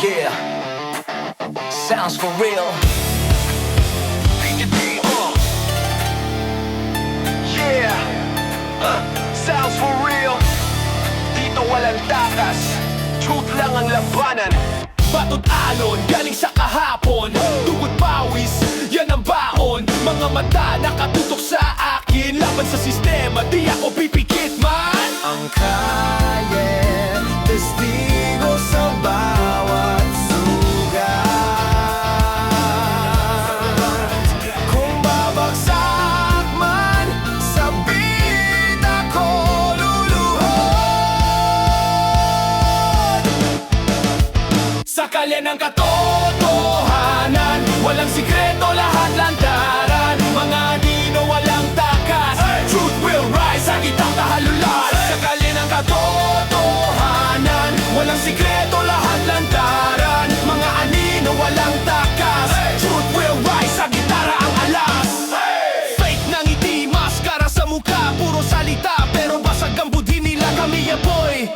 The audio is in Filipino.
Yeah, sounds for real. Yeah, sounds for real. Dito walang takas, truth lang ang labanan. Batot alon, galing sa kahapon. Dugot pawis, yan ang baon. Mga mata nakatutok sa akin. Laban sa sistema, di ako pipikit man. Ang kalye, testigo sa bawat sugat. Kung babagsak man, sabit ako luluhod. Sa kalye ng katotohanan, walang sikreto, lahat lantaran. Mga nino, walang takas, truth will rise sa gitang kahalulan. Sa kalye ng katotohanan, walang sikreto, lahat lantaran. Mga anino, walang takas, truth will rise sa gitara ang alas. Fake na ngiti, maskara sa mukha, puro salita, pero basag ang budhi nila, kami ya boy.